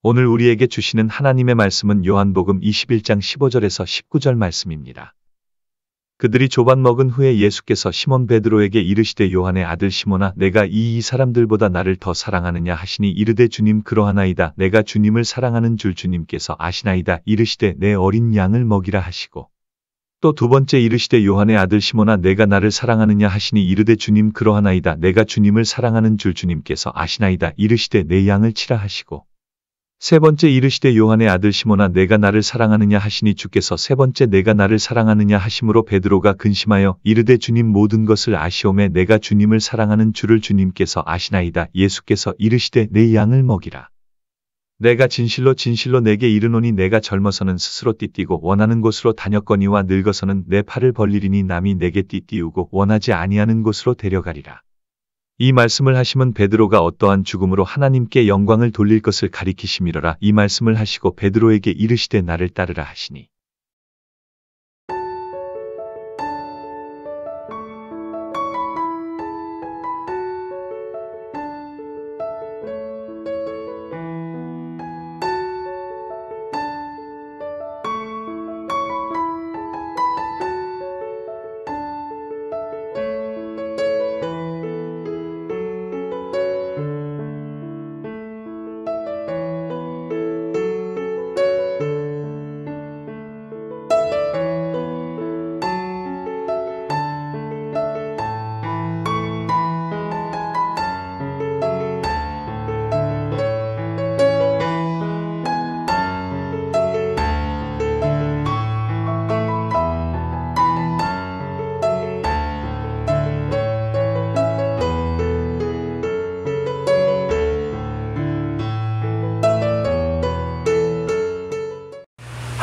오늘 우리에게 주시는 하나님의 말씀은 요한복음 21장 15절에서 19절 말씀입니다. 그들이 조반 먹은 후에 예수께서 시몬 베드로에게 이르시되 요한의 아들 시몬아 내가 이 사람들보다 나를 더 사랑하느냐 하시니 이르되 주님 그러하나이다. 내가 주님을 사랑하는 줄 주님께서 아시나이다. 이르시되 내 어린 양을 먹이라 하시고 또 두 번째 이르시되 요한의 아들 시몬아 내가 나를 사랑하느냐 하시니 이르되 주님 그러하나이다. 내가 주님을 사랑하는 줄 주님께서 아시나이다. 이르시되 내 양을 치라 하시고 세 번째 이르시되 요한의 아들 시몬아 내가 나를 사랑하느냐 하시니 주께서 세 번째 내가 나를 사랑하느냐 하심으로 베드로가 근심하여 이르되 주님 모든 것을 아시오매 내가 주님을 사랑하는 줄을 주님께서 아시나이다. 예수께서 이르시되 내 양을 먹이라. 내가 진실로 진실로 내게 이르노니 내가 젊어서는 스스로 띠띠고 원하는 곳으로 다녔거니와 늙어서는 내 팔을 벌리리니 남이 내게 띠띠우고 원하지 아니하는 곳으로 데려가리라. 이 말씀을 하심은 베드로가 어떠한 죽음으로 하나님께 영광을 돌릴 것을 가리키심이로라. 이 말씀을 하시고 베드로에게 이르시되 나를 따르라 하시니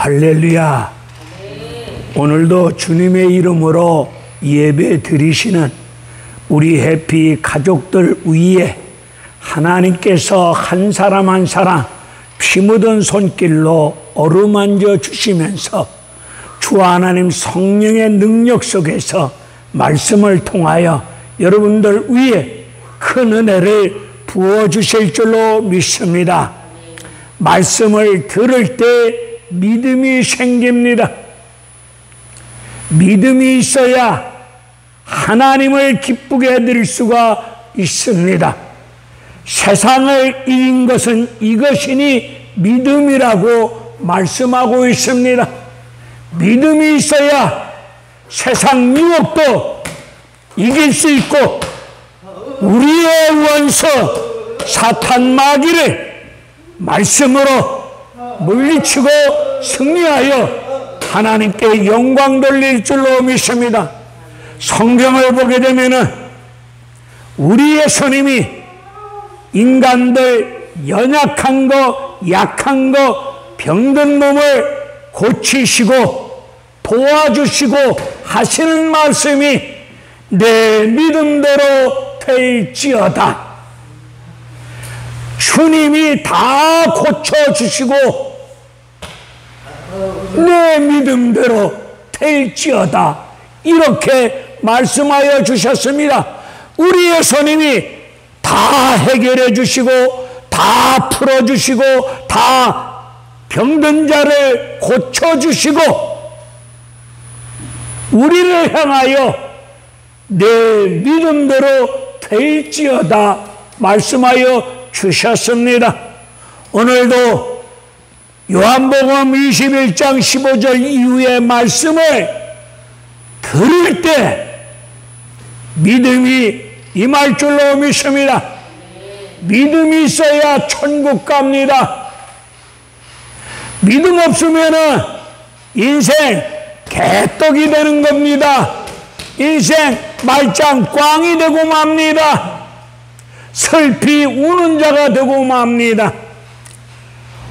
할렐루야. 오늘도 주님의 이름으로 예배 드리시는 우리 해피 가족들 위에 하나님께서 한 사람 한 사람 피 묻은 손길로 어루만져 주시면서 주 하나님 성령의 능력 속에서 말씀을 통하여 여러분들 위에 큰 은혜를 부어주실 줄로 믿습니다. 말씀을 들을 때 믿음이 생깁니다. 믿음이 있어야 하나님을 기쁘게 해드릴 수가 있습니다. 세상을 이긴 것은 이것이니 믿음이라고 말씀하고 있습니다. 믿음이 있어야 세상 유혹도 이길 수 있고 우리의 원수 사탄 마귀를 말씀으로 물리치고 승리하여 하나님께 영광 돌릴 줄로 믿습니다. 성경을 보게 되면은 우리의 선임이 인간들 연약한 거, 약한 거, 병든 몸을 고치시고 도와주시고 하시는 말씀이 내 믿음대로 될지어다. 주님이 다 고쳐주시고 내 믿음대로 될지어다. 이렇게 말씀하여 주셨습니다. 우리의 선임이 다 해결해 주시고 다 풀어주시고 다 병든 자를 고쳐주시고 우리를 향하여 내 믿음대로 될지어다 말씀하여 주셨습니다. 오늘도 요한복음 21장 15절 이후의 말씀을 들을 때 믿음이 임할 줄로 믿습니다. 믿음이 있어야 천국 갑니다. 믿음 없으면 인생 개떡이 되는 겁니다. 인생 말짱 꽝이 되고 맙니다. 슬피 우는 자가 되고 맙니다.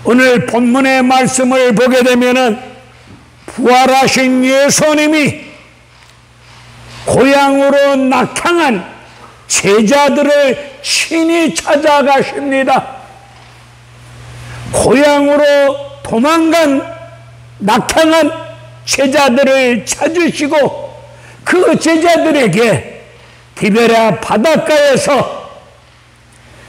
오늘 본문의 말씀을 보게 되면은 부활하신 예수님이 고향으로 낙향한 제자들을 친히 찾아가십니다. 고향으로 도망간 낙향한 제자들을 찾으시고 그 제자들에게 디베랴 바닷가에서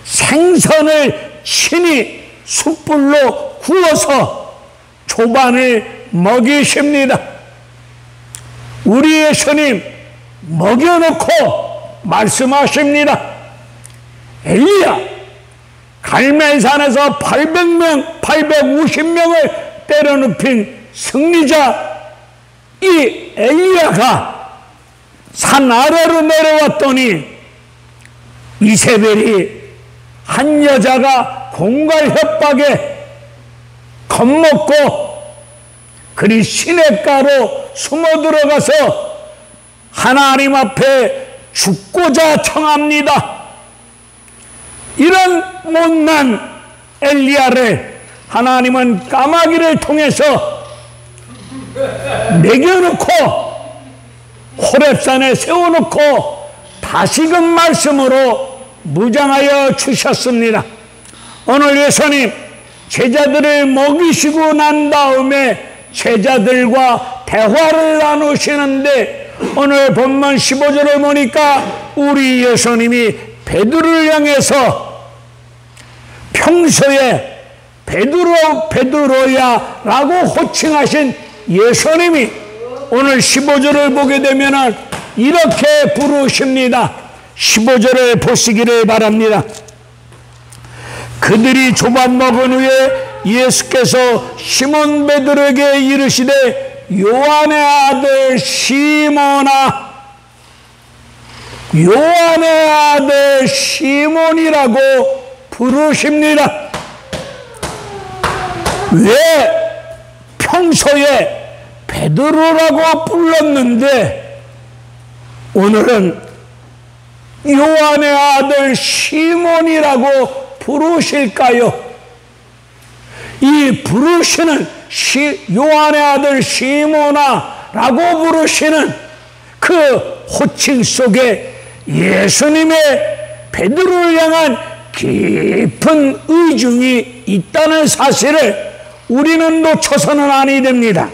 생선을 친히 숯불로 구워서 조반을 먹이십니다. 우리 예수님 먹여놓고 말씀하십니다. 엘리야, 갈멜산에서 800명, 850명을 때려눕힌 승리자 이 엘리야가 산 아래로 내려왔더니 이세벨이 한 여자가 공갈 협박에 겁먹고 그리 시냇가로 숨어 들어가서 하나님 앞에 죽고자 청합니다. 이런 못난 엘리야를 하나님은 까마귀를 통해서 먹여놓고 호렙산에 세워놓고 다시금 말씀으로 무장하여 주셨습니다. 오늘 예수님 제자들을 먹이시고 난 다음에 제자들과 대화를 나누시는데 오늘 본문 15절을 보니까 우리 예수님이 베드로를 향해서 평소에 베드로 베드로야 라고 호칭하신 예수님이 오늘 15절을 보게 되면 이렇게 부르십니다. 15절을 보시기를 바랍니다. 그들이 조반 먹은 후에 예수께서 시몬 베드로에게 이르시되 요한의 아들 시몬아, 요한의 아들 시몬이라고 부르십니다. 왜 평소에 베드로라고 불렀는데 오늘은 요한의 아들 시몬이라고 부르실까요? 이 부르시는 요한의 아들 시몬아 라고 부르시는 그 호칭 속에 예수님의 베드로를 향한 깊은 의중이 있다는 사실을 우리는 놓쳐서는 아니 됩니다.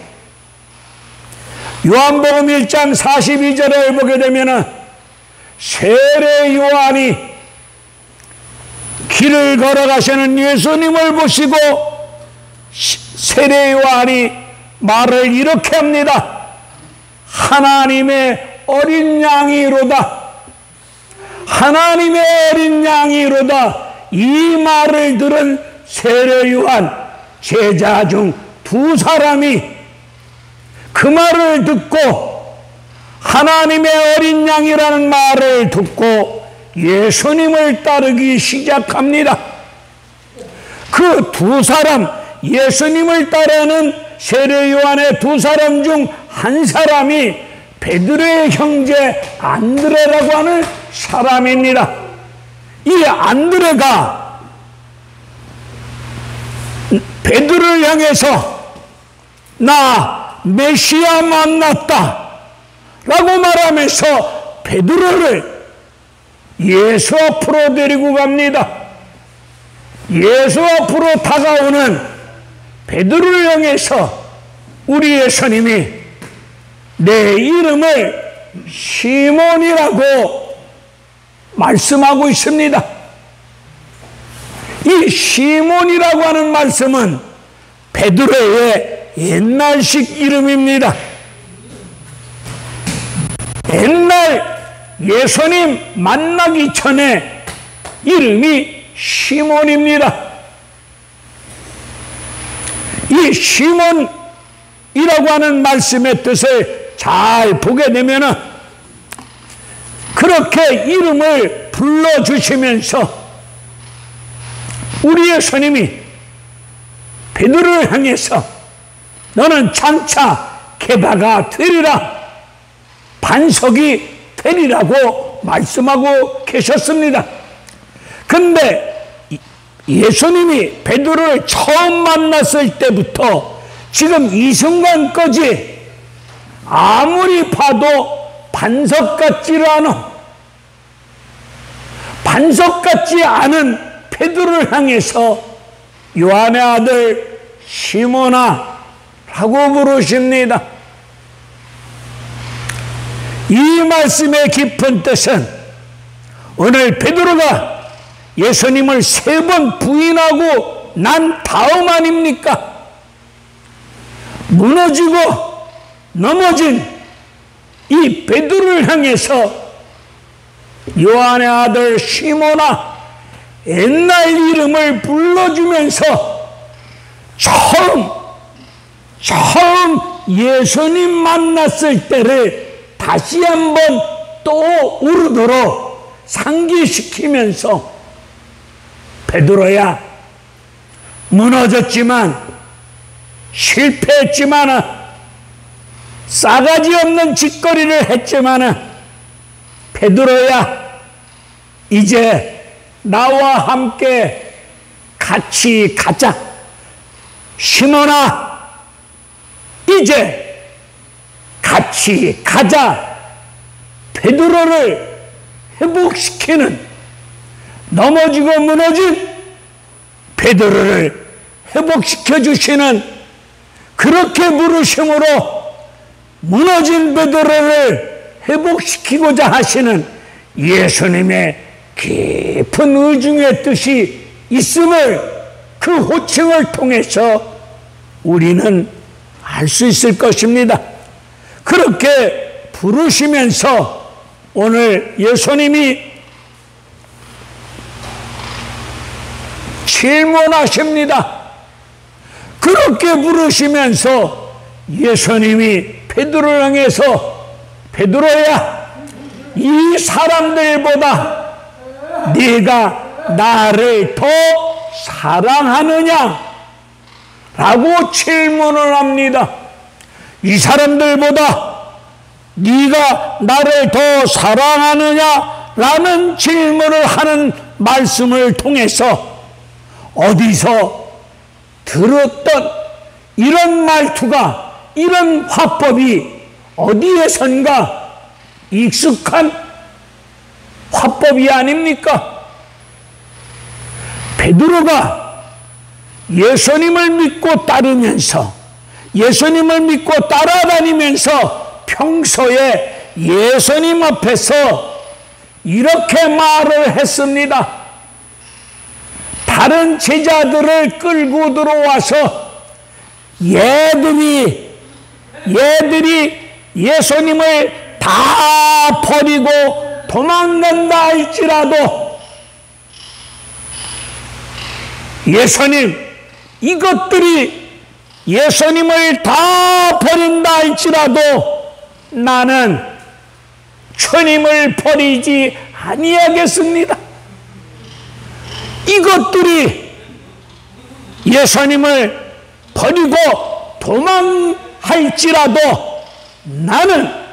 요한복음 1장 42절을 보게 되면 세례 요한이 길을 걸어가시는 예수님을 보시고 세례 요한이 말을 이렇게 합니다. 하나님의 어린 양이로다. 하나님의 어린 양이로다. 이 말을 들은 세례 요한 제자 중 두 사람이 그 말을 듣고 하나님의 어린 양이라는 말을 듣고 예수님을 따르기 시작합니다. 그 두 사람, 예수님을 따르는 세례 요한의 두 사람 중 한 사람이 베드로의 형제 안드레라고 하는 사람입니다. 이 안드레가 베드로를 향해서 나 메시아 만났다 라고 말하면서 베드로를 예수 앞으로 데리고 갑니다. 예수 앞으로 다가오는 베드로를 향해서 우리 예수님이 내 이름을 시몬이라고 말씀하고 있습니다. 이 시몬이라고 하는 말씀은 베드로의 옛날식 이름입니다. 옛날 예수님 만나기 전에 이름이 시몬입니다. 이 시몬이라고 하는 말씀의 뜻을 잘 보게 되면 그렇게 이름을 불러주시면서 우리 예수님이 베드로를 향해서 너는 장차 게바가 되리라, 반석이 되리라고 말씀하고 계셨습니다. 근데 예수님이 베드로를 처음 만났을 때부터 지금 이 순간까지 아무리 봐도 반석 같지를 않아. 반석 같지 않은 베드로를 향해서 요한의 아들 시몬아 라고 부르십니다. 이 말씀의 깊은 뜻은 오늘 베드로가 예수님을 3번 부인하고 난 다음 아닙니까? 무너지고 넘어진 이 베드로를 향해서 요한의 아들 시몬아, 옛날 이름을 불러주면서 처음 예수님 만났을 때를 다시 한번 떠오르도록 상기시키면서, 베드로야, 무너졌지만 실패했지만 싸가지 없는 짓거리를 했지만, 베드로야, 이제 나와 함께 같이 가자. 시몬아, 이제 같이 가자. 베드로를 회복시키는, 넘어지고 무너진 베드로를 회복시켜 주시는, 그렇게 부르심으로 무너진 베드로를 회복시키고자 하시는 예수님의 깊은 의중의 뜻이 있음을, 그 호칭을 통해서 우리는 알 수 있을 것입니다. 그렇게 부르시면서 오늘 예수님이 질문하십니다. 그렇게 부르시면서 예수님이 베드로를 향해서, 베드로야, 이 사람들보다 네가 나를 더 사랑하느냐? 라고 질문을 합니다. 이 사람들보다 네가 나를 더 사랑하느냐? 라는 질문을 하는 말씀을 통해서 어디서 들었던 이런 말투가, 이런 화법이 어디에선가 익숙한 화법이 아닙니까? 베드로가 예수님을 믿고 따르면서, 예수님을 믿고 따라다니면서 평소에 예수님 앞에서 이렇게 말을 했습니다. 다른 제자들을 끌고 들어와서 얘들이 예수님을 다 버리고 도망간다 할지라도, 예수님, 이것들이 예수님을 다 버린다 할지라도 나는 주님을 버리지 아니하겠습니다. 이것들이 예수님을 버리고 도망할지라도 나는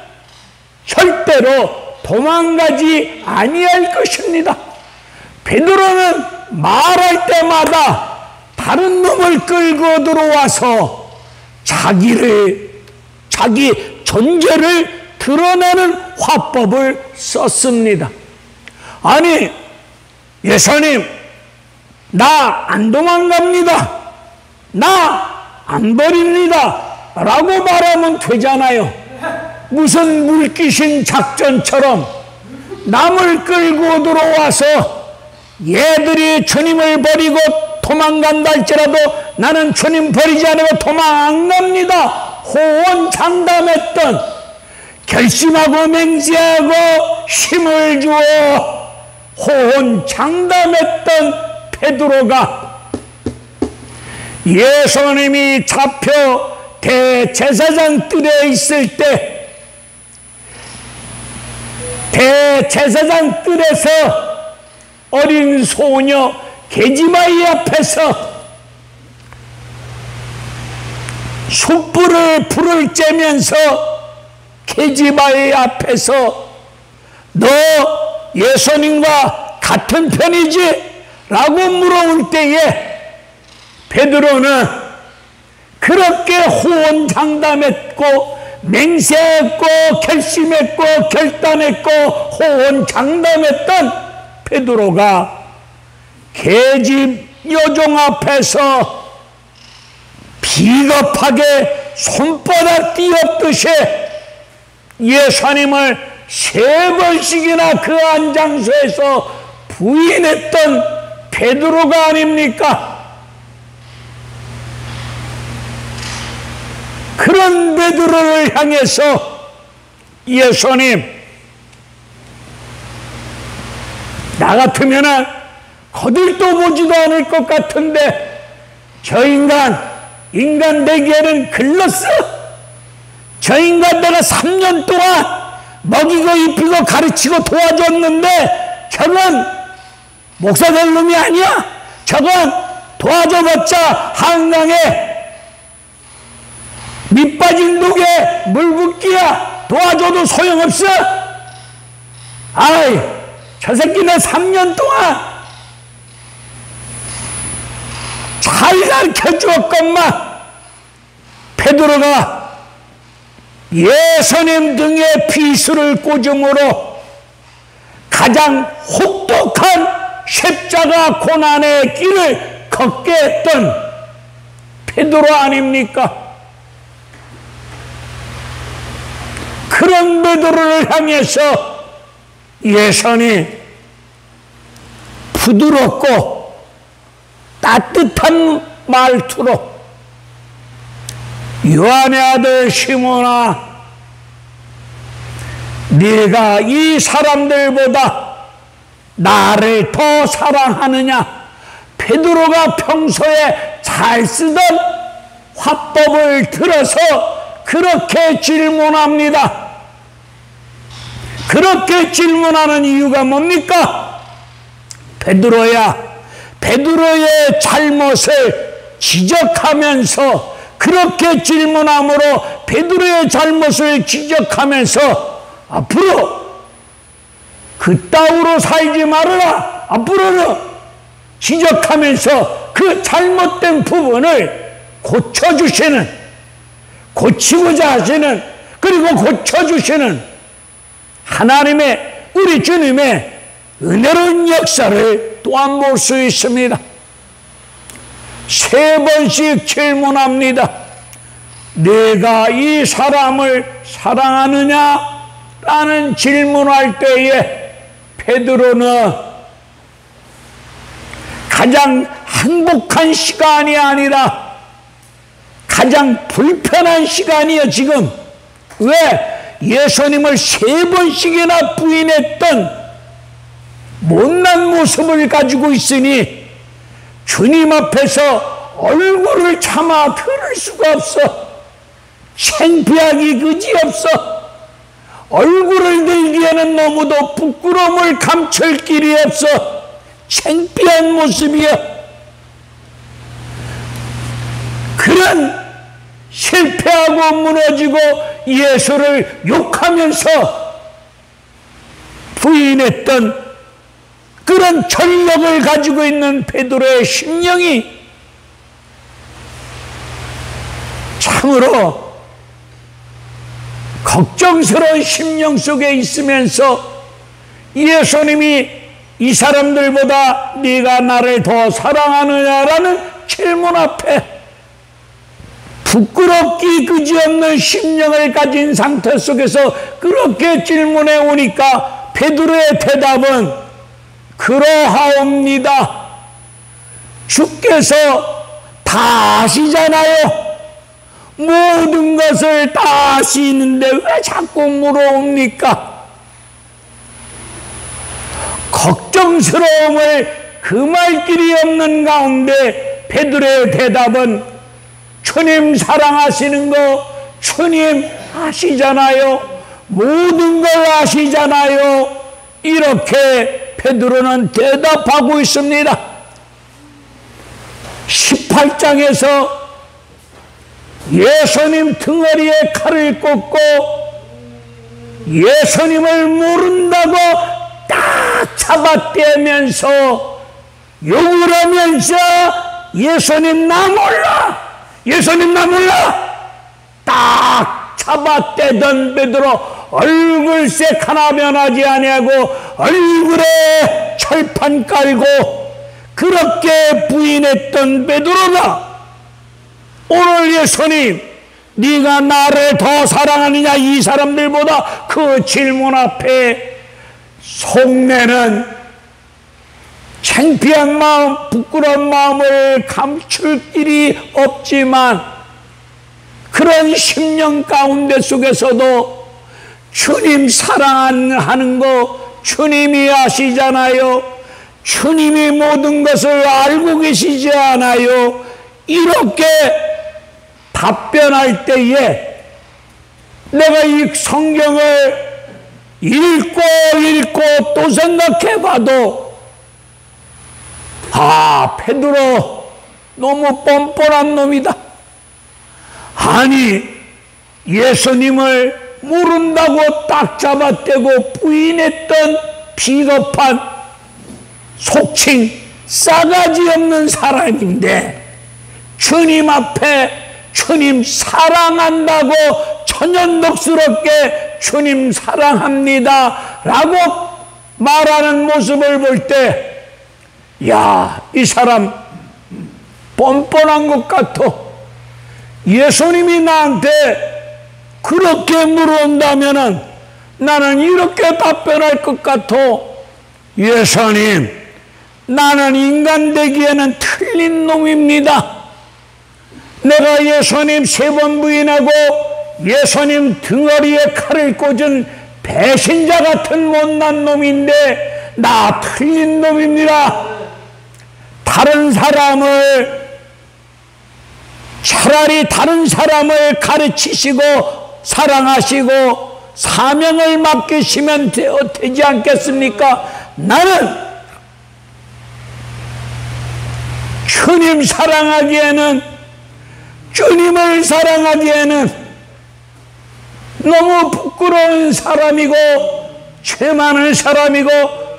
절대로 도망가지 아니할 것입니다. 베드로는 말할 때마다 다른 놈을 끌고 들어와서 자기 존재를 드러내는 화법을 썼습니다. 아니, 예수님, 나 안 도망갑니다. 나 안 버립니다. 라고 말하면 되잖아요. 무슨 물귀신 작전처럼 남을 끌고 들어와서 얘들이 주님을 버리고 도망간다 할지라도 나는 주님 버리지 않으면 도망 안 갑니다. 호언장담했던, 결심하고 맹세하고 힘을 주어 호언장담했던 베드로가 예수님이 잡혀 대제사장 뜰에 있을 때, 대제사장 뜰에서 어린 소녀 게지마이 앞에서 불을 쬐면서 게지마이 앞에서 너 예수님과 같은 편이지? 라고 물어올 때에 베드로는 그렇게 호언장담했고 맹세했고 결심했고 결단했고 호언장담했던 베드로가 계집 여종 앞에서 비겁하게 손바닥 띄었듯이 예수님을 3번씩이나 그 안장소에서 부인했던 베드로가 아닙니까? 그런 베드로를 향해서 예수님, 나 같으면은 거들떠 보지도 않을 것 같은데 저 인간 되기에는 글렀어. 저 인간 내가 3년 동안 먹이고 입히고 가르치고 도와줬는데 저건 목사 될 놈이 아니야. 저건 도와줘봤자 한강에 밑 빠진 독에 물 붓기야. 도와줘도 소용없어. 아이, 저 새끼는 3년 동안 잘 가르쳐주었건만. 베드로가 예수님 등에 비수를 꽂음으로 가장 혹독한 십자가 고난의 길을 걷게 했던 베드로 아닙니까? 그런 베드로를 향해서 예수님 부드럽고 따뜻한 말투로 요한의 아들 시몬아, 네가 이 사람들보다 나를 더 사랑하느냐? 베드로가 평소에 잘 쓰던 화법을 들어서 그렇게 질문합니다. 그렇게 질문하는 이유가 뭡니까? 베드로야, 베드로의 잘못을 지적하면서, 그렇게 질문함으로 베드로의 잘못을 지적하면서 앞으로 그따위로 살지 말아라. 앞으로는 지적하면서 그 잘못된 부분을 고쳐주시는, 고치고자 하시는, 그리고 고쳐주시는 하나님의, 우리 주님의 은혜로운 역사를 또한 볼 수 있습니다. 3번씩 질문합니다. 내가 이 사람을 사랑하느냐? 라는 질문할 때에 베드로는 가장 행복한 시간이 아니라 가장 불편한 시간이에요, 지금. 왜? 예수님을 3번씩이나 부인했던 못난 모습을 가지고 있으니 주님 앞에서 얼굴을 참아 들을 수가 없어. 창피하기 그지없어. 얼굴을 들기에는 너무도 부끄러움을 감출 길이 없어. 창피한 모습이야. 그런 실패하고 무너지고 예수를 욕하면서 부인했던 그런 전력을 가지고 있는 베드로의 심령이 참으로 걱정스러운 심령 속에 있으면서 예수님이 이 사람들보다 네가 나를 더 사랑하느냐라는 질문 앞에 부끄럽기 그지없는 심령을 가진 상태 속에서 그렇게 질문해 오니까 베드로의 대답은 그러하옵니다. 주께서 다 아시잖아요. 모든 것을 다 아시는데 왜 자꾸 물어옵니까? 걱정스러움을 금할 길이 없는 가운데 베드로의 대답은 주님 사랑하시는 거 주님 아시잖아요. 모든 걸 아시잖아요. 이렇게 베드로는 대답하고 있습니다. 18장에서 예수님 등허리에 칼을 꽂고 예수님을 모른다고 딱 잡아떼면서 욕을 하면서 예수님 나 몰라, 예수님 나 몰라 딱 잡아떼던 베드로 얼굴색 하나 변하지 아니하고 얼굴에 철판 깔고 그렇게 부인했던 베드로가 오늘 예수님 네가 나를 더 사랑하느냐 이 사람들보다 그 질문 앞에 속내는 창피한 마음, 부끄러운 마음을 감출 길이 없지만 그런 심령 가운데 속에서도 주님 사랑하는 거 주님이 아시잖아요. 주님이 모든 것을 알고 계시지 않아요. 이렇게 답변할 때에 내가 이 성경을 읽고 또 생각해 봐도 베드로 너무 뻔뻔한 놈이다. 아니 예수님을 모른다고 딱 잡아떼고 부인했던 비겁한 속칭 싸가지 없는 사람인데 주님 앞에 주님 사랑한다고 천연덕스럽게 주님 사랑합니다 라고 말하는 모습을 볼 때 이 사람 뻔뻔한 것 같아. 예수님이 나한테 그렇게 물어온다면 나는 이렇게 답변할 것 같아. 예수님, 나는 인간 되기에는 틀린 놈입니다. 내가 예수님 3번 부인하고 예수님 등허리에 칼을 꽂은 배신자 같은 못난 놈인데 나 틀린 놈입니다. 차라리 다른 사람을 가르치시고 사랑하시고 사명을 맡기시면 되지 않겠습니까? 나는 주님을 사랑하기에는 너무 부끄러운 사람이고 죄 많은 사람이고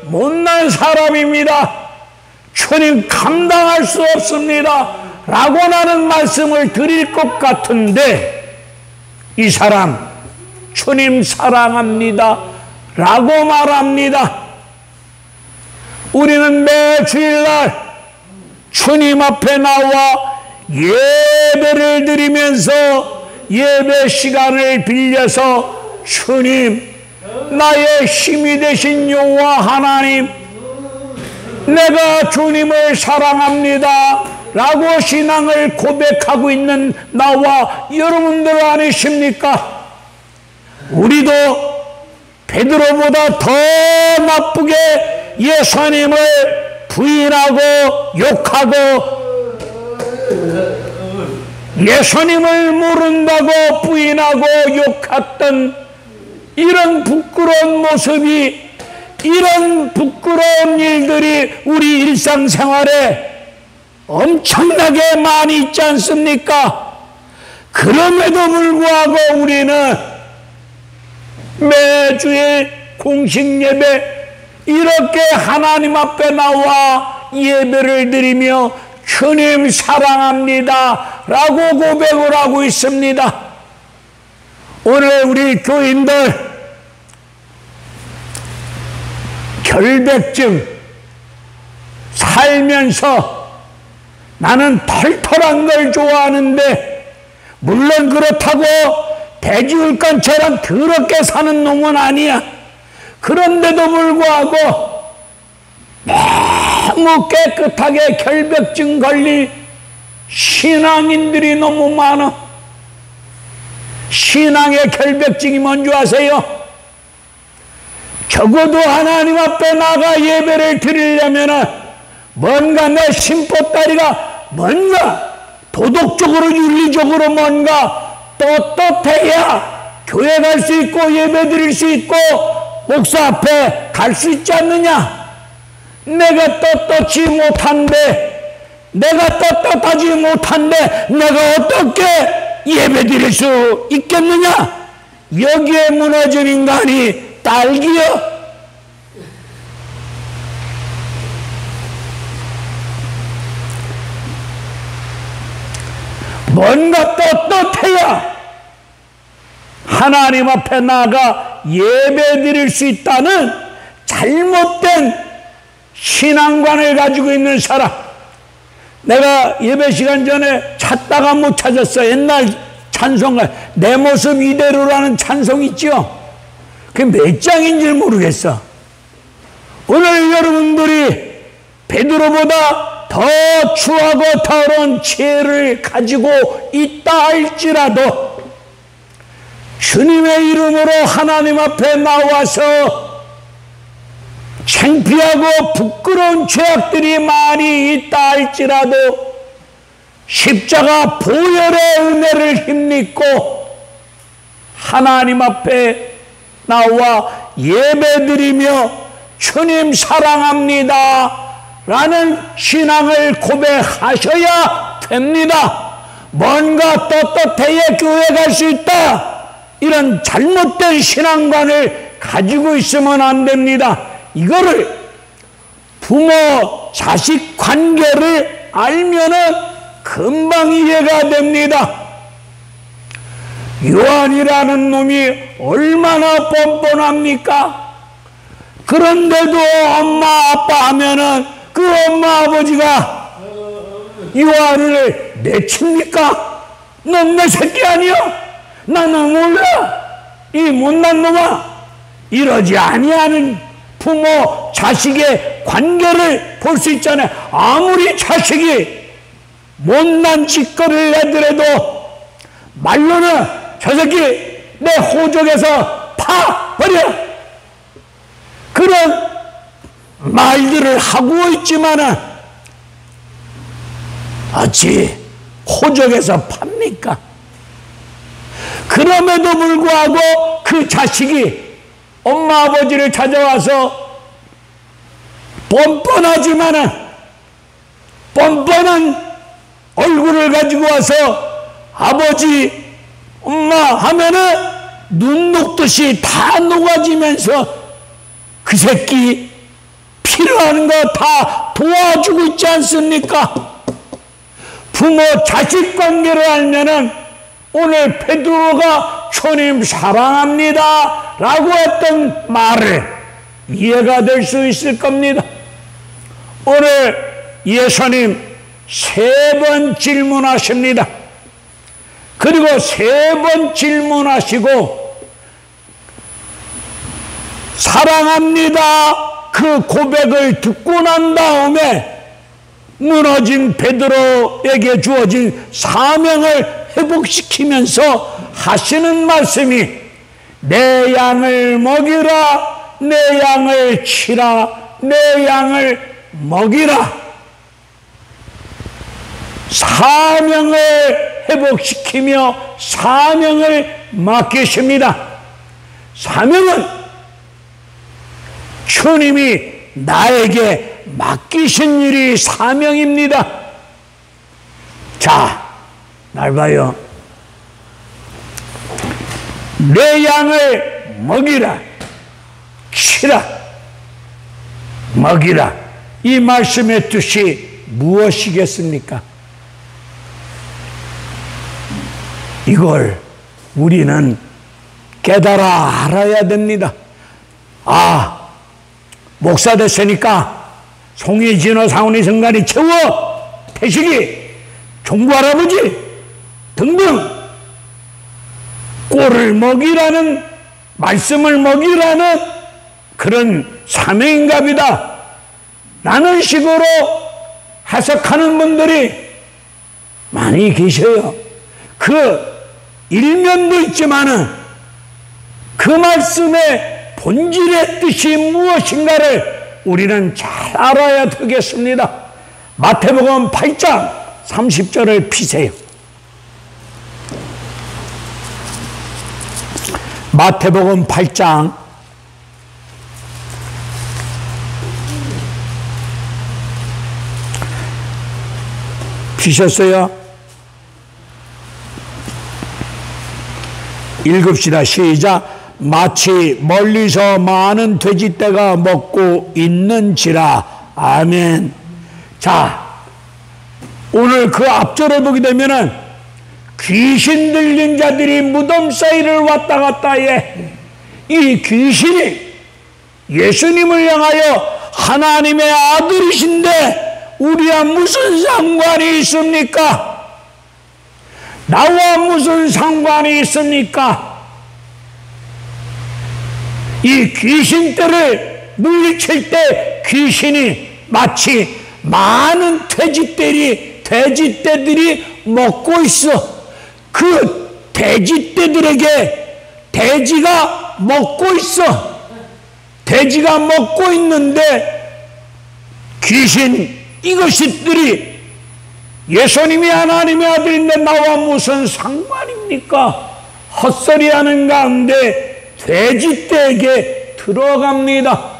못난 사람입니다. 주님 감당할 수 없습니다 라고 나는 말씀을 드릴 것 같은데 이 사람 주님 사랑합니다 라고 말합니다. 우리는 매 주일날 주님 앞에 나와 예배를 드리면서 예배 시간을 빌려서 주님, 나의 힘이 되신 여호와 하나님, 내가 주님을 사랑합니다 라고 신앙을 고백하고 있는 나와 여러분들 아니십니까? 우리도 베드로보다 더 나쁘게 예수님을 부인하고 욕하고 예수님을 모른다고 부인하고 욕했던 이런 부끄러운 모습이, 이런 부끄러운 일들이 우리 일상생활에 엄청나게 많이 있지 않습니까? 그럼에도 불구하고 우리는 매주일 공식 예배 이렇게 하나님 앞에 나와 예배를 드리며 주님 사랑합니다 라고 고백을 하고 있습니다. 오늘 우리 교인들 결백증 살면서 나는 털털한 걸 좋아하는데 물론 그렇다고 돼지울간처럼 더럽게 사는 놈은 아니야. 그런데도 불구하고 너무 깨끗하게 결백증 걸린 신앙인들이 너무 많아. 신앙의 결백증이 뭔지 아세요? 적어도 하나님 앞에 나가 예배를 드리려면 뭔가 내 심보다리가 뭔가 도덕적으로 윤리적으로 뭔가 떳떳해야 교회 갈 수 있고 예배 드릴 수 있고 목사 앞에 갈 수 있지 않느냐? 내가 떳떳하지 못한데 내가 어떻게 예배 드릴 수 있겠느냐? 여기에 무너진 인간이 딸기요? 뭔가 떳떳해야 하나님 앞에 나아가 예배 드릴 수 있다는 잘못된 신앙관을 가지고 있는 사람. 내가 예배 시간 전에 찾다가 못 찾았어. 옛날 찬송가 내 모습 이대로라는 찬송 있죠. 그게 몇 장인지 모르겠어. 오늘 여러분들이 베드로보다 더 추하고 더러운 죄를 가지고 있다 할지라도 주님의 이름으로 하나님 앞에 나와서 창피하고 부끄러운 죄악들이 많이 있다 할지라도 십자가 보혈의 은혜를 힘입고 하나님 앞에 나와 예배드리며 주님 사랑합니다 라는 신앙을 고백하셔야 됩니다. 뭔가 떳떳해야 교회 갈 수 있다, 이런 잘못된 신앙관을 가지고 있으면 안 됩니다. 이거를 부모 자식 관계를 알면은 금방 이해가 됩니다. 요한이라는 놈이 얼마나 뻔뻔합니까? 그런데도 엄마 아빠 하면은 그 엄마 아버지가 요한을 내칩니까? 넌 내 새끼 아니야? 나는 몰라, 이 못난 놈아. 이러지 아니하는 부모 자식의 관계를 볼 수 있잖아요. 아무리 자식이 못난 짓거리를 내더라도 말로는 저 새끼 내 호적에서 파버려, 그런 말들을 하고 있지만은 어찌 호적에서 팝니까? 그럼에도 불구하고 그 자식이 엄마 아버지를 찾아와서 뻔뻔하지만은 뻔뻔한 얼굴을 가지고 와서 아버지 엄마 하면은 눈 녹듯이 다 녹아지면서 그 새끼 필요한 거 다 도와주고 있지 않습니까? 부모 자식 관계를 알면은 오늘 베드로가 주님 사랑합니다 라고 했던 말을 이해가 될 수 있을 겁니다. 오늘 예수님 3번 질문하십니다. 그리고 3번 질문하시고 사랑합니다 그 고백을 듣고 난 다음에 무너진 베드로에게 주어진 사명을 회복시키면서 하시는 말씀이 내 양을 먹이라, 내 양을 치라, 내 양을 먹이라. 사명을 회복시키며 사명을 맡기십니다. 사명은 주님이 나에게 맡기신 일이 사명입니다. 자, 날 봐요. 내 양을 먹이라, 치라, 먹이라. 이 말씀의 뜻이 무엇이겠습니까? 이걸 우리는 깨달아 알아야 됩니다. 아, 목사 됐으니까 송이, 진호, 상훈이, 성관이, 채워, 태식이, 종부할아버지 등등 꼴을 먹이라는, 말씀을 먹이라는 그런 사명인갑이다 라는 식으로 해석하는 분들이 많이 계셔요. 그 일면도 있지만은 그 말씀의 본질의 뜻이 무엇인가를 우리는 잘 알아야 되겠습니다. 마태복음 8장 30절을 피세요. 마태복음 8장 8장 피셨어요? 읽읍시다. 시작. 마치 멀리서 많은 돼지떼가 먹고 있는지라. 아멘. 자, 오늘 그 앞절을 보게 되면은 귀신 들린 자들이 무덤 사이를 왔다 갔다 해. 이 귀신이 예수님을 향하여 하나님의 아들이신데 우리와 무슨 상관이 있습니까? 나와 무슨 상관이 있습니까? 이 귀신들을 물리칠 때 귀신이 마치 많은 돼지떼들이 먹고 있어. 그 돼지떼들에게 돼지가 먹고 있어. 돼지가 먹고 있는데 귀신 이것들이 예수님이 하나님의 아들인데 나와 무슨 상관입니까? 헛소리하는 가운데 돼지떼에게 들어갑니다.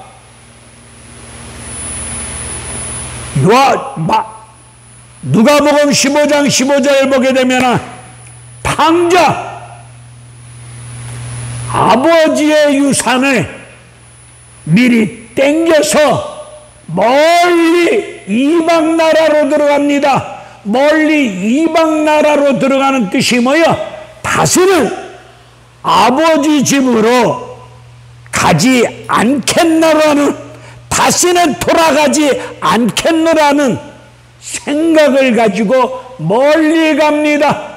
누가복음 15장 15절을 보게 되면 탕자 아버지의 유산을 미리 땡겨서 멀리 이방 나라로 들어갑니다. 멀리 이방 나라로 들어가는 뜻이 뭐야? 다시는 아버지 집으로 가지 않겠노라는, 다시는 돌아가지 않겠노라는 생각을 가지고 멀리 갑니다.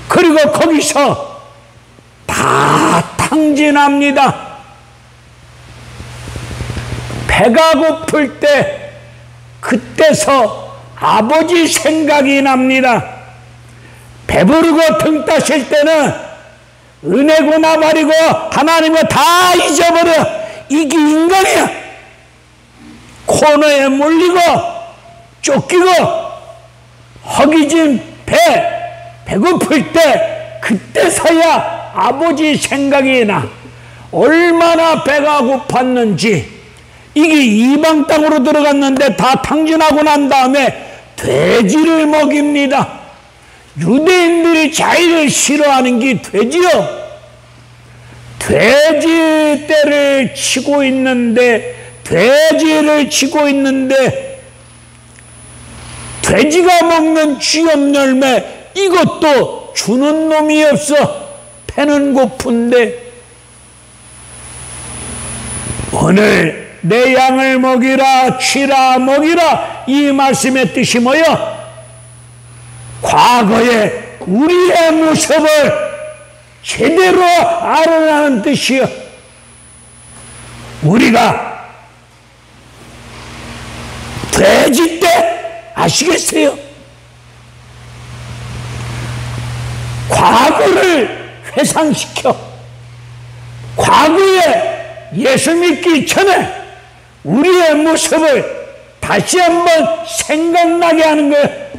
그리고 거기서 다 탕진합니다. 배가 고플 때 그때서 아버지 생각이 납니다. 배부르고 등 따실 때는 은혜고 나발이고 하나님을 다 잊어버려. 이게 인간이야. 코너에 몰리고 쫓기고 허기진 배고플 때 그때서야 아버지 생각이 나. 얼마나 배가 고팠는지. 이게 이방 땅으로 들어갔는데 다 탕진하고 난 다음에 돼지를 먹입니다. 유대인들이 자기를 싫어하는 게 돼지요. 돼지를 치고 있는데 돼지가 먹는 쥐염 열매 이것도 주는 놈이 없어. 배는 고픈데. 오늘 내 양을 먹이라, 치라, 먹이라, 이 말씀의 뜻이 뭐야? 과거에 우리의 모습을 제대로 알아라는 뜻이요. 우리가 돼지 때 아시겠어요? 과거를 회상시켜 과거에 예수 믿기 전에 우리의 모습을 다시 한번 생각나게 하는 거예요.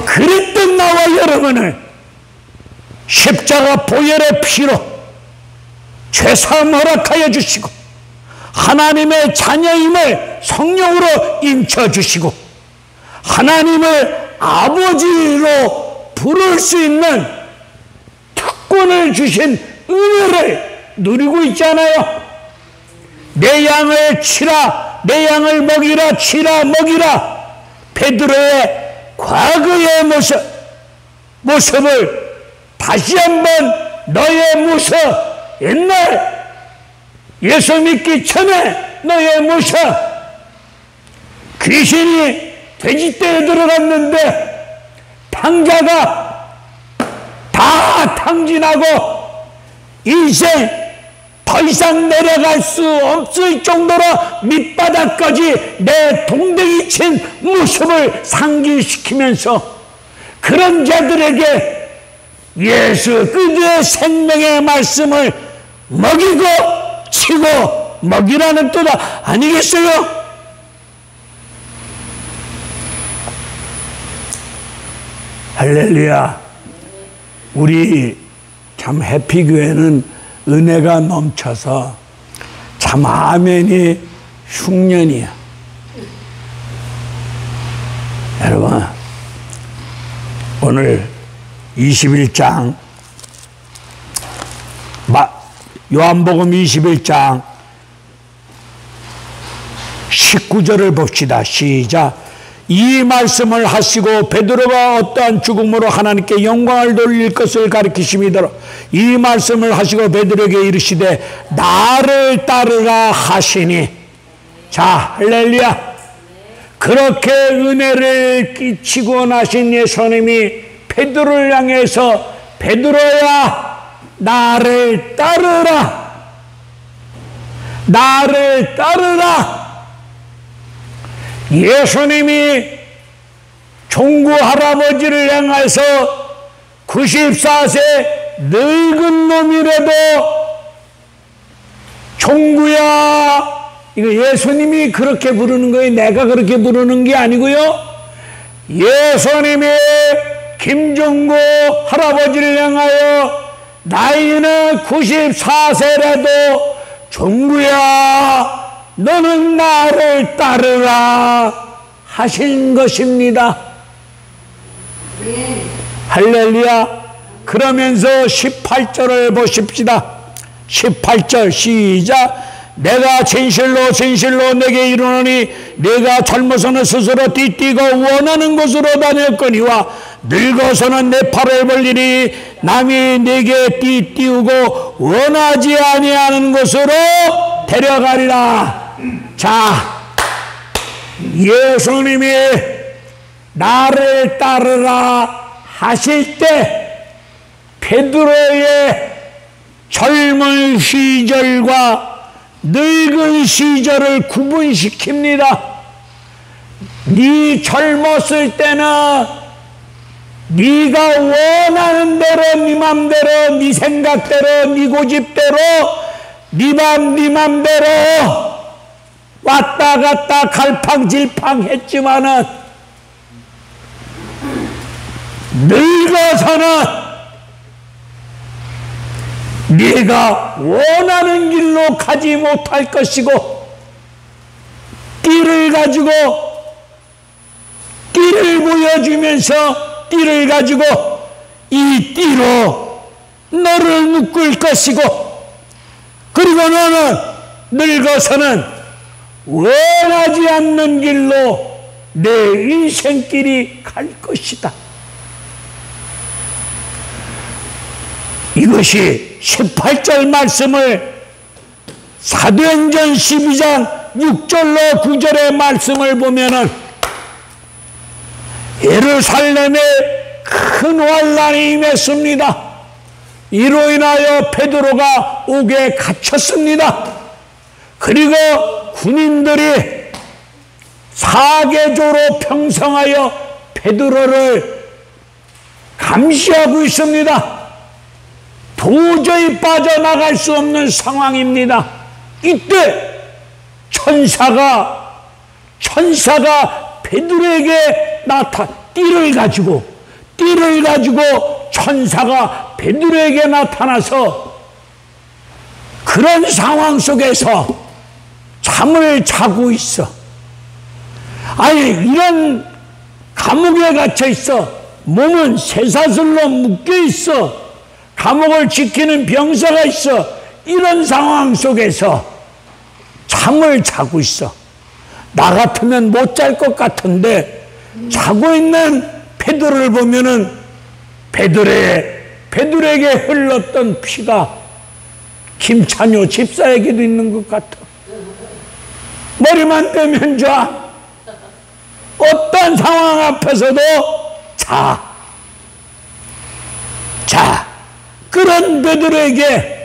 그랬던 나와 여러분을 십자가 보혈의 피로 죄사함 허락하여 주시고 하나님의 자녀임을 성령으로 인쳐주시고 하나님을 아버지로 부를 수 있는 특권을 주신 은혜를 누리고 있잖아요. 내 양을 치라, 내 양을 먹이라, 치라, 먹이라. 베드로의 과거의 모습을 다시 한번 너의 모습, 옛날 예수 믿기 전에 너의 모습, 귀신이 돼지떼에 들어갔는데 탕자가 다 탕진하고 인생 더 이상 내려갈 수 없을 정도로 밑바닥까지 내 동댕이 친 모습을 상기시키면서 그런 자들에게 예수 그리스도의 생명의 말씀을 먹이고 치고 먹이라는 뜻 아니겠어요? 할렐루야. 우리 참 해피교회는 은혜가 넘쳐서 참 아멘이 흉년이야. 여러분 오늘 21장 요한복음 21장 19절을 봅시다. 시작. 이 말씀을 하시고 베드로가 어떠한 죽음으로 하나님께 영광을 돌릴 것을 가리키심이더라. 이 말씀을 하시고 베드로에게 이르시되 나를 따르라 하시니. 자, 할렐루야. 그렇게 은혜를 끼치고 나신 예수님이 베드로를 향해서 베드로야 나를 따르라. 나를 따르라. 예수님이 종구 할아버지를 향해서 94세 늙은 놈이라도 종구야, 이거 예수님이 그렇게 부르는 거예요. 내가 그렇게 부르는 게 아니고요. 예수님이 김종구 할아버지를 향하여 나이는 94세라도 종구야 너는 나를 따르라 하신 것입니다. 할렐루야. 그러면서 18절을 보십시다. 18절 시작. 내가 진실로 진실로 내게 이르노니 내가 젊어서는 스스로 띠띠고 원하는 곳으로 다녔거니와 늙어서는 내 팔을 벌리니 남이 내게 띠띠우고 원하지 아니하는 곳으로 데려가리라. 자, 예수님이 나를 따르라 하실 때 베드로의 젊은 시절과 늙은 시절을 구분시킵니다. 네 젊었을 때는 네가 원하는 대로 네 맘대로 네 생각대로 네 고집대로 네 맘대로 왔다 갔다 갈팡질팡 했지만은 늙어서는 네가 원하는 길로 가지 못할 것이고 띠를 가지고 띠를 보여주면서 띠를 가지고 이 띠로 너를 묶을 것이고 그리고 너는 늙어서는 원하지 않는 길로 내 인생길이 갈 것이다. 이것이 18절 말씀을 사도행전 12장 6절로 9절의 말씀을 보면은 예루살렘에 큰 환란이 임했습니다. 이로 인하여 베드로가 옥에 갇혔습니다. 그리고 군인들이 사계조로 평성하여 베드로를 감시하고 있습니다. 도저히 빠져나갈 수 없는 상황입니다. 이때 천사가 베드로에게 띠를 가지고 천사가 베드로에게 나타나서 그런 상황 속에서 잠을 자고 있어. 아니 이런 감옥에 갇혀 있어. 몸은 쇠사슬로 묶여 있어. 감옥을 지키는 병사가 있어. 이런 상황 속에서 잠을 자고 있어. 나 같으면 못 잘 것 같은데 자고 있는 베드로를 보면은 베드로에게 흘렀던 피가 김찬효 집사에게도 있는 것 같아. 머리만 떼면 자. 어떤 상황 앞에서도 자. 그런 베드로에게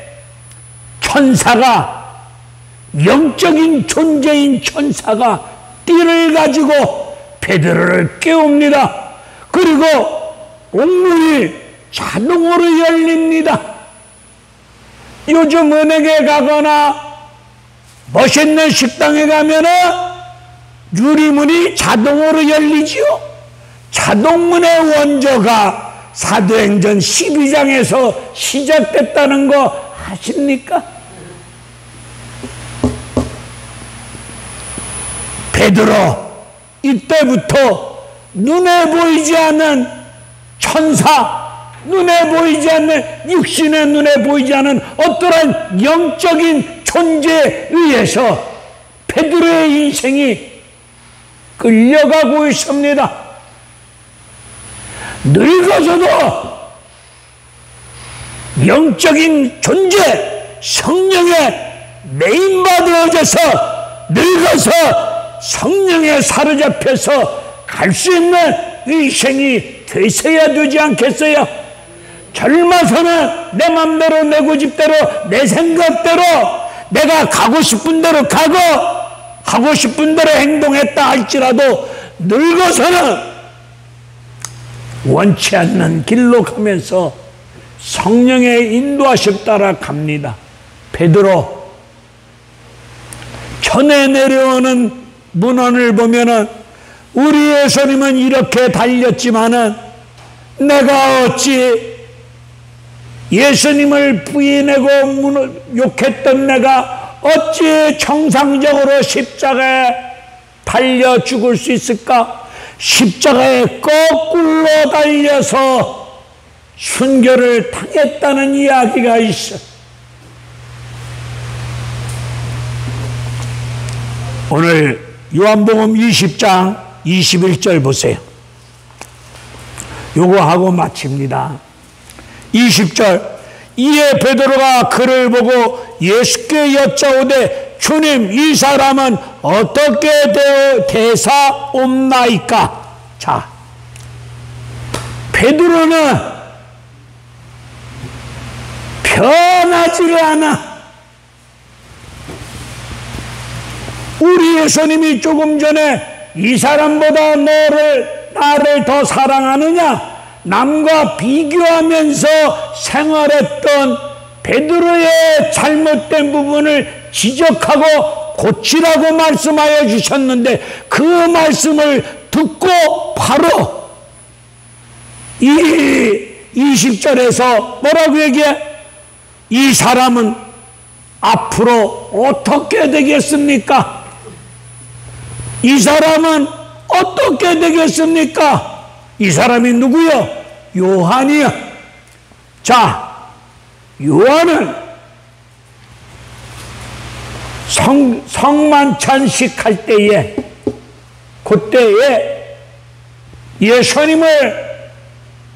천사가, 영적인 존재인 천사가 띠를 가지고 베드로를 깨웁니다. 그리고 옥문이 자동으로 열립니다. 요즘 은행에 가거나 멋있는 식당에 가면은 유리문이 자동으로 열리지요. 자동문의 원조가 사도행전 12장에서 시작됐다는 거 아십니까? 베드로 이때부터 눈에 보이지 않는 천사, 눈에 보이지 않는 육신의 눈에 보이지 않는 어떠한 영적인 존재에 의해서 베드로의 인생이 끌려가고 있습니다. 늙어서도 영적인 존재, 성령에 메인받아져서 늙어서 성령에 사로잡혀서 갈 수 있는 인생이 되셔야 되지 않겠어요? 젊어서는 내 맘대로, 내 고집대로, 내 생각대로, 내가 가고 싶은 대로 가고 하고 싶은 대로 행동했다 할지라도 늙어서는 원치 않는 길로 가면서 성령의 인도하심 따라 갑니다. 베드로 전에 내려오는 문헌을 보면은 우리 예수님은 이렇게 달렸지만은 내가 어찌 예수님을 부인하고 욕했던 내가 어찌 정상적으로 십자가에 달려 죽을 수 있을까? 십자가에 거꾸로 달려서 순교를 당했다는 이야기가 있어. 오늘 요한복음 20장 21절 보세요. 요거 하고 마칩니다. 20절. 이에 베드로가 그를 보고 예수께 여짜오되 주님, 이 사람은 어떻게 대사옵나이까? 자, 베드로는 변하지가 않아. 우리 예수님이 조금 전에 이 사람보다 나를 더 사랑하느냐? 남과 비교하면서 생활했던 베드로의 잘못된 부분을 지적하고 고치라고 말씀하여 주셨는데 그 말씀을 듣고 바로 이 20절에서 뭐라고 얘기해? 이 사람은 앞으로 어떻게 되겠습니까? 이 사람은 어떻게 되겠습니까? 이 사람이 누구요? 요한이요. 자, 요한은 성만찬식 할 때에 그때에 예수님을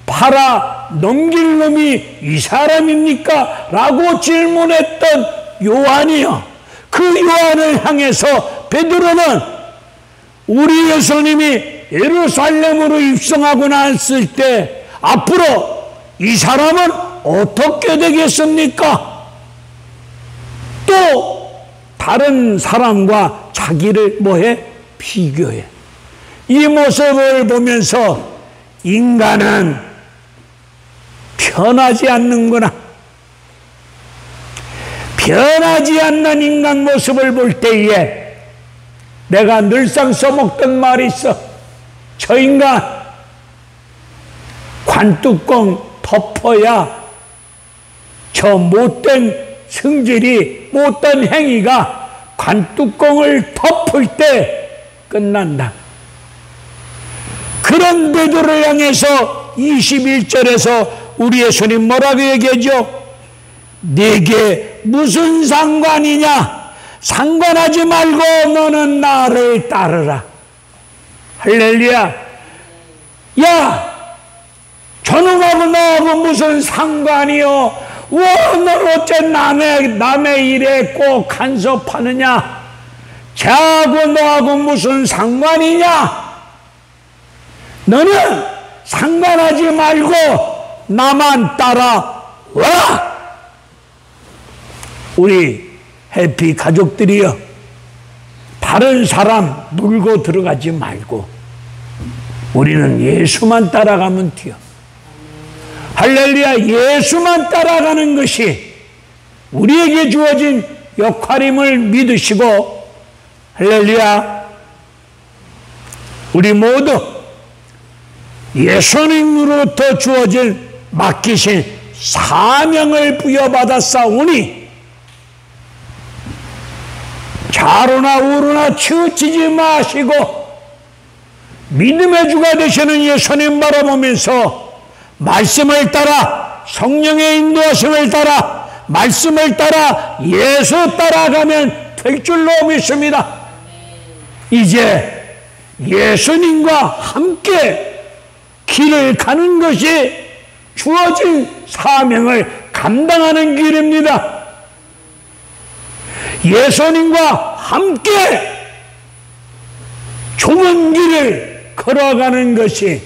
팔아 넘길 놈이 이 사람입니까? 라고 질문했던 요한이요. 그 요한을 향해서 베드로는 우리 예수님이 예루살렘으로 입성하고 났을 때 앞으로 이 사람은 어떻게 되겠습니까? 또 다른 사람과 자기를 뭐해? 비교해. 이 모습을 보면서 인간은 변하지 않는구나. 변하지 않는 인간 모습을 볼 때에 내가 늘상 써먹던 말이 있어. 저 인간 관뚜껑 덮어야 저 못된 성질이, 못된 행위가 관뚜껑을 덮을 때 끝난다. 그런 베드로를 향해서 21절에서 우리 예수님 뭐라고 얘기하죠? 네게 무슨 상관이냐? 상관하지 말고 너는 나를 따르라. 할렐루야. 야, 저놈하고 너하고 무슨 상관이요? 너 어째 남의 일에 꼭 간섭하느냐? 쟤하고 너하고 무슨 상관이냐? 너는 상관하지 말고 나만 따라와. 우리 해피 가족들이여, 다른 사람 물고 들어가지 말고 우리는 예수만 따라가면 돼요. 할렐루야. 예수만 따라가는 것이 우리에게 주어진 역할임을 믿으시고, 할렐루야, 우리 모두 예수님으로부터 주어진 맡기신 사명을 부여받았사오니 좌로나 우로나 치우치지 마시고 믿음의 주가 되시는 예수님 바라보면서 말씀을 따라, 성령의 인도하심을 따라, 말씀을 따라 예수 따라가면 될 줄로 믿습니다. 이제 예수님과 함께 길을 가는 것이 주어진 사명을 감당하는 길입니다. 예수님과 함께 좁은 길을 걸어가는 것이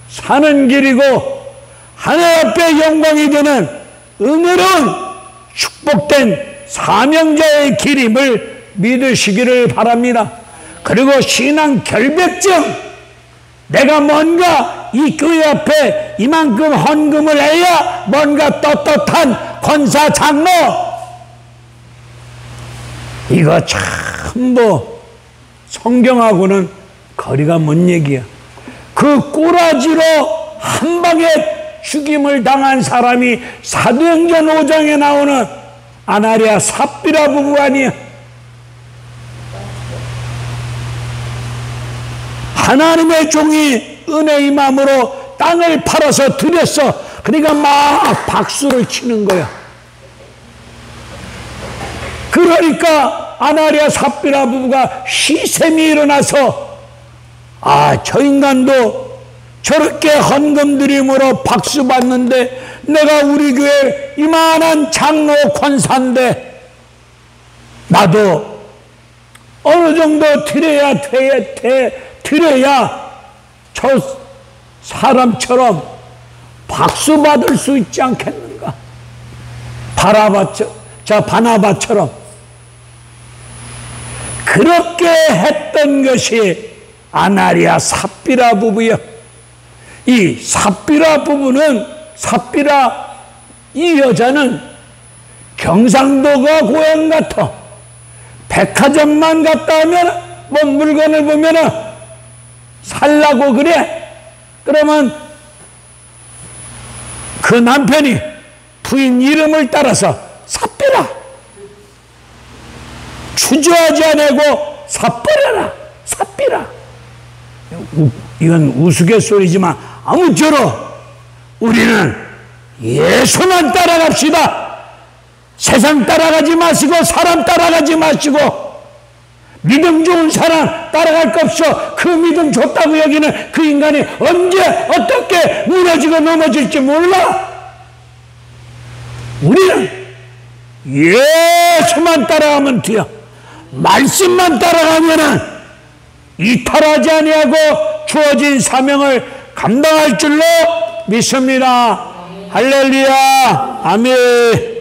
사는 길이고 하늘 앞에 영광이 되는 은혜로운 축복된 사명자의 길임을 믿으시기를 바랍니다. 그리고 신앙 결백증, 내가 뭔가 이 교회 앞에 이만큼 헌금을 해야 뭔가 떳떳한 권사 장로, 이거 전부 성경하고는 거리가 먼 얘기야. 그 꼬라지로 한 방에 죽임을 당한 사람이 사도행전 5장에 나오는 아나리아 삽비라 부부 아니야. 하나님의 종이 은혜의 마음으로 땅을 팔아서 드렸어. 그러니까 막 박수를 치는 거야. 그러니까 아나리아 삽비라 부부가 시샘이 일어나서, 저 인간도 저렇게 헌금 드림으로 박수 받는데 내가 우리 교회 이만한 장로 권사인데 나도 어느 정도 드려야 저 사람처럼 박수 받을 수 있지 않겠는가? 바나바처럼 그렇게 했던 것이 아나리아 삽비라 부부요. 이 삽비라 부부는, 이 여자는 경상도가 고향 같아. 백화점만 갔다 하면 뭐 물건을 보면은 살라고 그래. 그러면 그 남편이 부인 이름을 따라서 삽비라, 주저하지 않고 삽버려라, 삽비라. 이건 우스갯소리지만 아무쪼록 우리는 예수만 따라갑시다. 세상 따라가지 마시고 사람 따라가지 마시고 믿음 좋은 사람 따라갈 것 없어. 그 믿음 좋다고 여기는 그 인간이 언제 어떻게 무너지고 넘어질지 몰라. 우리는 예수만 따라가면 돼요. 말씀만 따라가면은 이탈하지 아니하고 주어진 사명을 감당할 줄로 믿습니다. 할렐루야. 아멘.